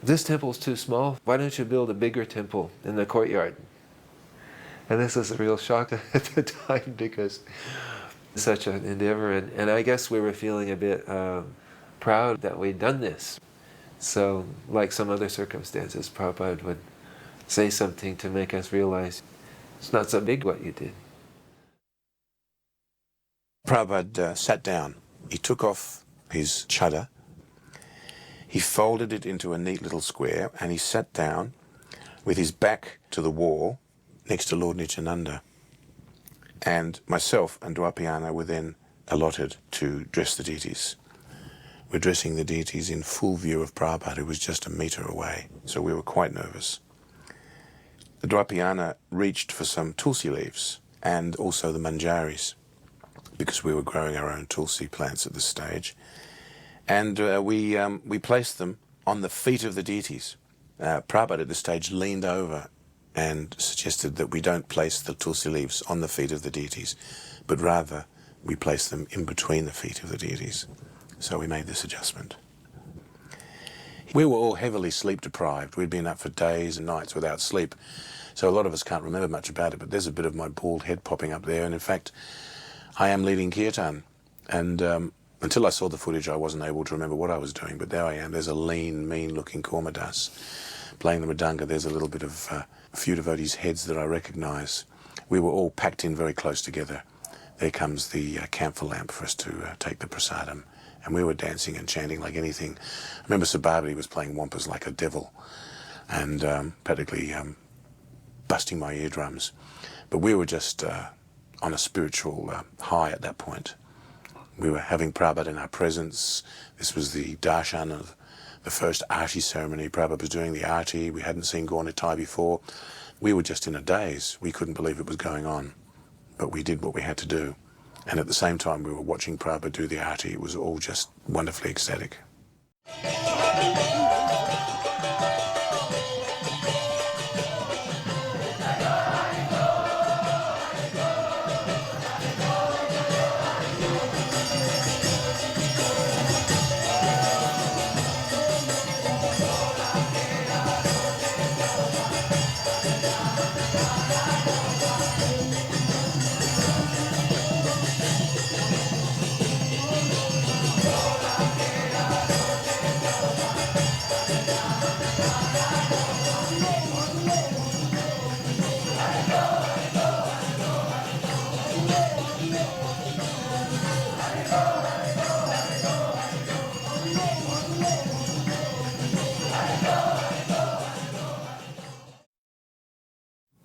this temple's too small. Why don't you build a bigger temple in the courtyard? And this was a real shock at the time because such an endeavor. And I guess we were feeling a bit proud that we'd done this. So, like some other circumstances, Prabhupada would say something to make us realize it's not so big what you did. Prabhupada sat down. He took off his chadar. He folded it into a neat little square and he sat down with his back to the wall next to Lord Nityananda. And myself and Dwapayana were then allotted to dress the deities. We're dressing the deities in full view of Prabhupada, who was just a metre away, so we were quite nervous. The Dwapayana reached for some tulsi leaves and also the manjaris, because we were growing our own tulsi plants at this stage. And we placed them on the feet of the deities. Prabhupada at this stage leaned over and suggested that we don't place the tulsi leaves on the feet of the deities, but rather we place them in between the feet of the deities. So we made this adjustment. We were all heavily sleep deprived. We'd been up for days and nights without sleep, so a lot of us can't remember much about it, but there's a bit of my bald head popping up there, and in fact, I am leading kirtan, and until I saw the footage I wasn't able to remember what I was doing, but there I am. There's a lean, mean-looking Kormadas playing the mridanga. There's a little bit of a few devotees' heads that I recognise. We were all packed in very close together. There comes the camphor lamp for us to take the prasadam, and we were dancing and chanting like anything. I remember Sabhabati was playing wampas like a devil and practically busting my eardrums. But we were just on a spiritual high at that point. We were having Prabhupada in our presence. This was the darshan of the first Aarti ceremony. Prabhupada was doing the Aarti. We hadn't seen Gaur Nitai before. We were just in a daze. We couldn't believe it was going on. But we did what we had to do. And at the same time we were watching Prabhupada do the Aarti. It was all just wonderfully ecstatic.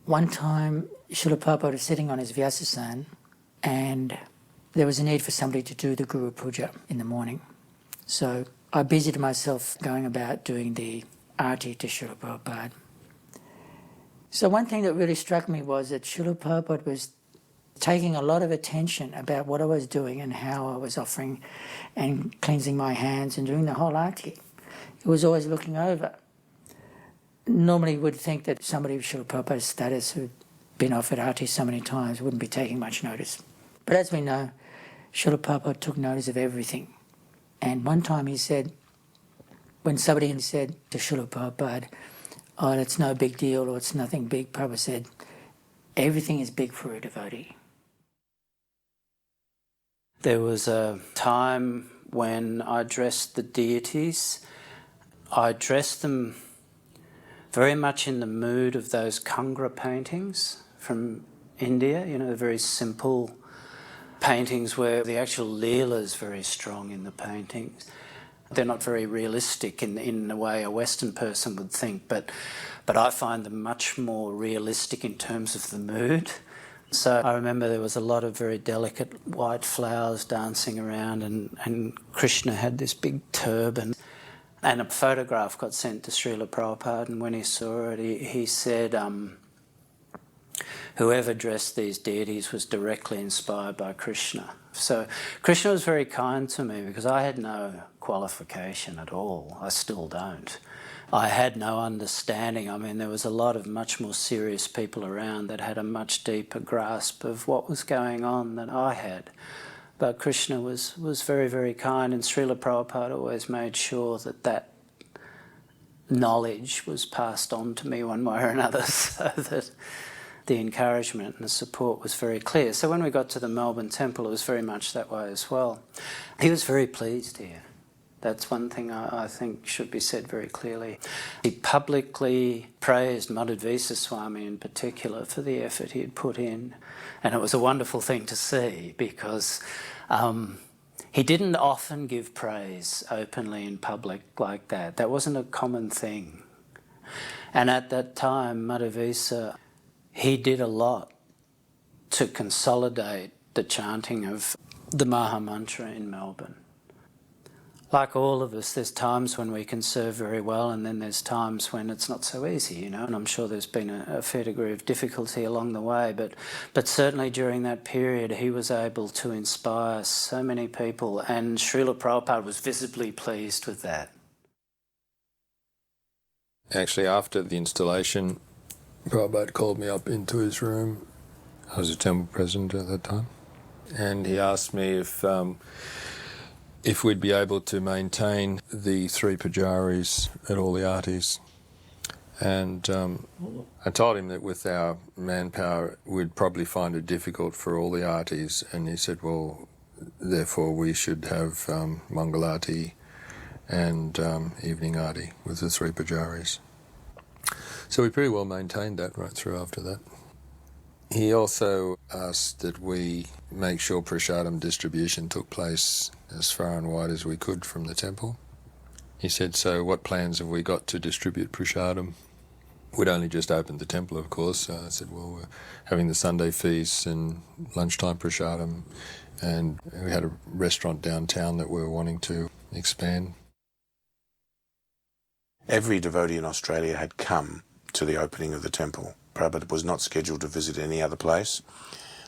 One time, Srila Prabhupada was sitting on his Vyasasan, and there was a need for somebody to do the Guru Puja in the morning. So I busied myself going about doing the Aarti to Srila Prabhupada. So one thing that really struck me was that Srila Prabhupada was taking a lot of attention about what I was doing and how I was offering and cleansing my hands and doing the whole Aarti. He was always looking over. Normally you would think that somebody with Srila Prabhupada's status who'd been offered Aarti so many times wouldn't be taking much notice. But as we know, Srila Prabhupada took notice of everything. And one time he said, when somebody said to Srila Prabhupada, "Oh, it's no big deal," or "It's nothing big," Prabhupada said, "Everything is big for a devotee." There was a time when I dressed the deities. I dressed them very much in the mood of those Kangra paintings from India, you know, the very simple paintings where the actual Leela is very strong in the paintings. They're not very realistic in the way a Western person would think, but I find them much more realistic in terms of the mood. So I remember there was a lot of very delicate white flowers dancing around, and Krishna had this big turban. And a photograph got sent to Srila Prabhupada, and when he saw it, he said, whoever dressed these deities was directly inspired by Krishna. So Krishna was very kind to me because I had no qualification at all. I still don't. I had no understanding. I mean, there was a lot of much more serious people around that had a much deeper grasp of what was going on than I had. But Krishna was very, very kind, and Srila Prabhupada always made sure that knowledge was passed on to me one way or another, so that the encouragement and the support was very clear. So when we got to the Melbourne Temple, it was very much that way as well. He was very pleased here. That's one thing I think should be said very clearly. He publicly praised Madhuvisa Swami in particular for the effort he had put in. And it was a wonderful thing to see, because he didn't often give praise openly in public like that. That wasn't a common thing. And at that time, Madhuvisa, he did a lot to consolidate the chanting of the Maha Mantra in Melbourne. Like all of us, there's times when we can serve very well, and then there's times when it's not so easy, you know, and I'm sure there's been a fair degree of difficulty along the way, but certainly during that period he was able to inspire so many people, and Srila Prabhupada was visibly pleased with that. Actually, after the installation, Prabhupada called me up into his room. I was a temple president at that time, and he asked me if we'd be able to maintain the 3 pujaris at all the artis. And I told him that with our manpower we'd probably find it difficult for all the artis, and he said, well, therefore we should have Mangalarti and evening arti with the 3 pujaris. So we pretty well maintained that right through after that. He also asked that we make sure prasadam distribution took place as far and wide as we could from the temple. He said, so what plans have we got to distribute prasadam? We'd only just opened the temple, of course, so I said, well, we're having the Sunday feasts and lunchtime prasadam, and we had a restaurant downtown that we were wanting to expand. Every devotee in Australia had come to the opening of the temple. Prabhupada was not scheduled to visit any other place.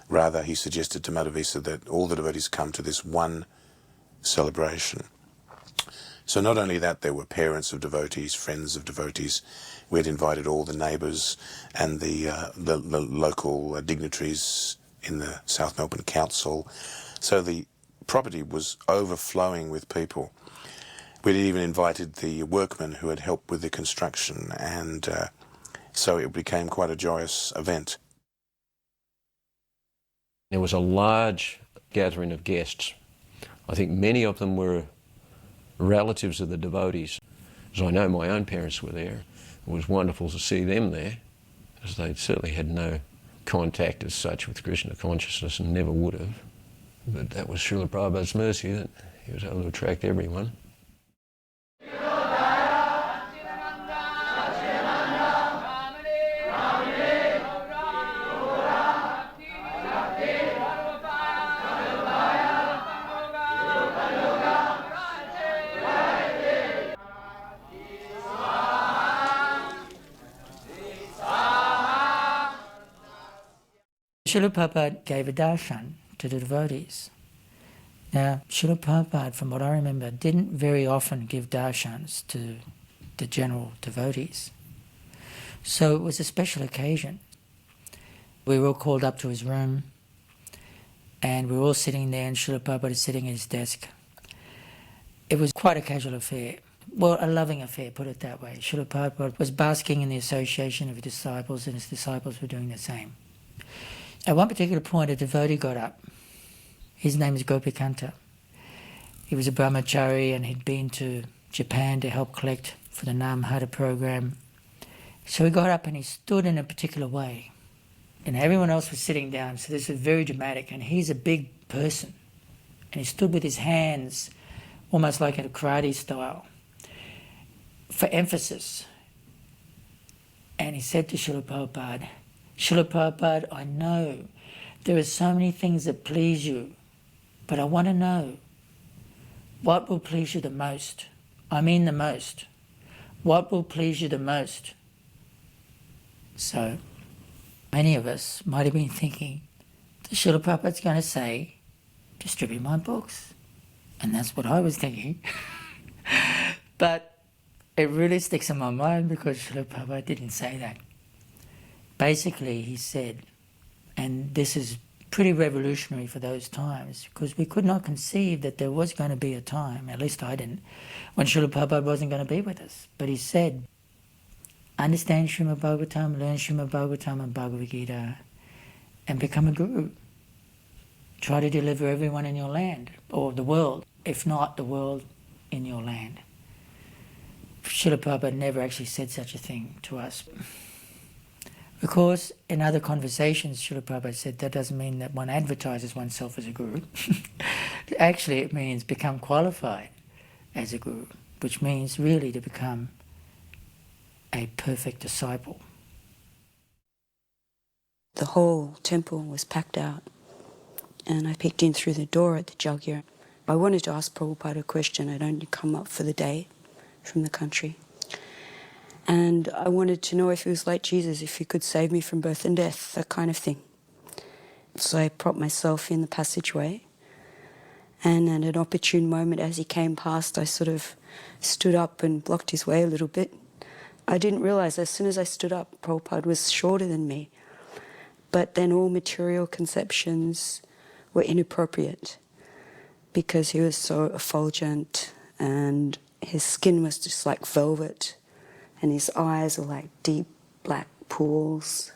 Rather, he suggested to Madhuvisa that all the devotees come to this one celebration. So not only that, there were parents of devotees, friends of devotees. We had invited all the neighbours and the local dignitaries in the South Melbourne Council. So the property was overflowing with people. We'd even invited the workmen who had helped with the construction, and so it became quite a joyous event. There was a large gathering of guests. I think many of them were relatives of the devotees. As I know, my own parents were there. It was wonderful to see them there, as they certainly had no contact as such with Krishna consciousness and never would have. But that was Srila Prabhupada's mercy that he was able to attract everyone. Srila Prabhupada gave a darshan to the devotees. Now, Srila Prabhupada, from what I remember, didn't very often give darshans to the general devotees. So it was a special occasion. We were all called up to his room, and we were all sitting there, and Srila Prabhupada is sitting at his desk. It was quite a casual affair. Well, a loving affair, put it that way. Srila Prabhupada was basking in the association of his disciples, and his disciples were doing the same. At one particular point, a devotee got up. His name is Gopikanta. He was a brahmachari and he'd been to Japan to help collect for the Namhata program. So he got up and he stood in a particular way. And everyone else was sitting down, so this was very dramatic. And he's a big person. And he stood with his hands, almost like in a karate style, for emphasis. And he said to Srila Prabhupada, Srila Prabhupada, I know there are so many things that please you, but I want to know what will please you the most. I mean the most. What will please you the most? So many of us might have been thinking, Srila Prabhupada's going to say, distribute my books. And that's what I was thinking. But it really sticks in my mind because Srila Prabhupada didn't say that. Basically, he said, and this is pretty revolutionary for those times, because we could not conceive that there was going to be a time, at least I didn't, when Srila Prabhupada wasn't going to be with us. But he said, understand Srimad Bhagavatam, learn Srimad Bhagavatam and Bhagavad Gita, and become a guru. Try to deliver everyone in your land, or the world, if not the world in your land. Srila Prabhupada never actually said such a thing to us. Of course, in other conversations, Srila Prabhupada said that doesn't mean that one advertises oneself as a guru. Actually, it means become qualified as a guru, which means really to become a perfect disciple. The whole temple was packed out, and I peeked in through the door at the Jagya. I wanted to ask Prabhupada a question. I'd only come up for the day from the country. And I wanted to know if he was like Jesus, if he could save me from birth and death, that kind of thing. So I propped myself in the passageway, and at an opportune moment as he came past, I sort of stood up and blocked his way a little bit. I didn't realize as soon as I stood up, Prabhupada was shorter than me. But then all material conceptions were inappropriate because he was so effulgent and his skin was just like velvet and his eyes were like deep black pools.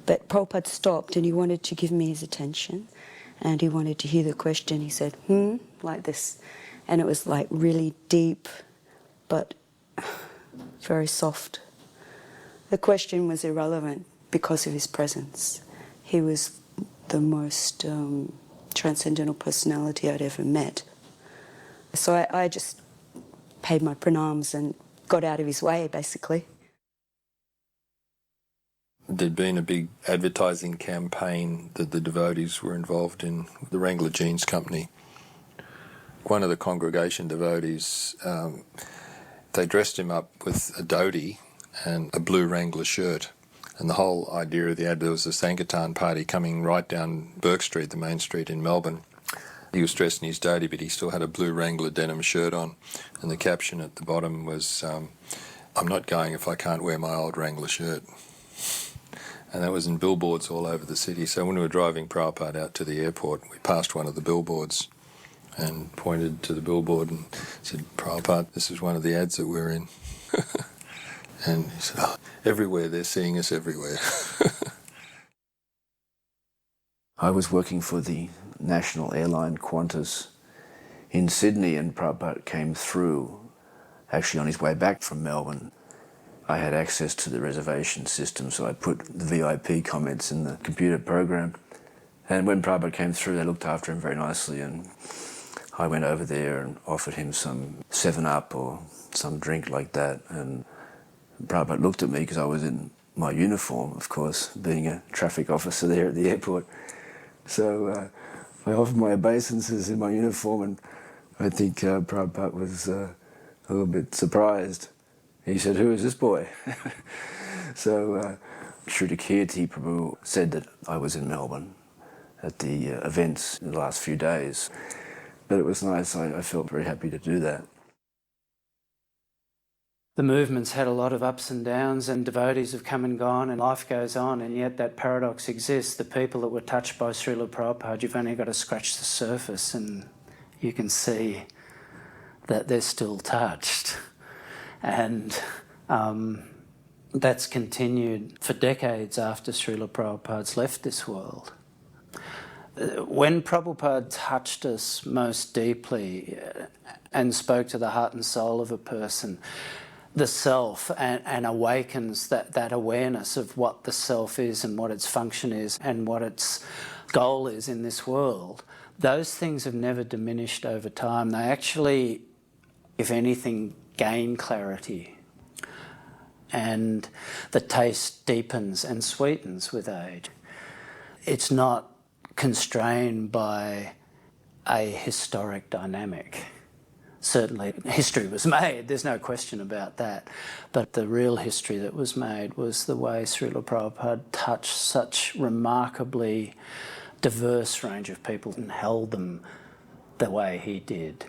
But Prabhupada stopped and he wanted to give me his attention and he wanted to hear the question. He said, like this. And it was like really deep but very soft. The question was irrelevant because of his presence. He was the most transcendental personality I'd ever met. So I just paid my pranams and got out of his way, basically. There'd been a big advertising campaign that the devotees were involved in, the Wrangler Jeans Company. One of the congregation devotees, they dressed him up with a dhoti and a blue Wrangler shirt. And the whole idea of the ad, there was a Sankirtan party coming right down Burke Street, the main street in Melbourne. He was dressed in his dhoti, but he still had a blue Wrangler denim shirt on. And the caption at the bottom was, I'm not going if I can't wear my old Wrangler shirt. And that was in billboards all over the city. So when we were driving Prabhupada out to the airport, we passed one of the billboards and pointed to the billboard and said, Prabhupada, this is one of the ads that we're in. And he said, oh, everywhere, they're seeing us everywhere. I was working for the national airline Qantas in Sydney, and Prabhupada came through, actually on his way back from Melbourne. I had access to the reservation system, so I put the VIP comments in the computer program. And when Prabhupada came through, they looked after him very nicely, and I went over there and offered him some 7-Up or some drink like that. And Prabhupada looked at me because I was in my uniform, of course, being a traffic officer there at the airport. So I offered my obeisances in my uniform, and I think Prabhupada was a little bit surprised. He said, who is this boy? So Srila Kirti Prabhu said that I was in Melbourne at the events in the last few days. But it was nice. I felt very happy to do that. The movement's had a lot of ups and downs, and devotees have come and gone, and life goes on, and yet that paradox exists. The people that were touched by Srila Prabhupada, you've only got to scratch the surface and you can see that they're still touched. And that's continued for decades after Srila Prabhupada's left this world. When Prabhupada touched us most deeply and spoke to the heart and soul of a person, the self, and awakens that awareness of what the self is and what its function is and what its goal is in this world, those things have never diminished over time. They actually, if anything, gain clarity. And the taste deepens and sweetens with age. It's not constrained by a historic dynamic. Certainly history was made, there's no question about that. But the real history that was made was the way Srila Prabhupada touched such remarkably diverse range of people and held them the way he did.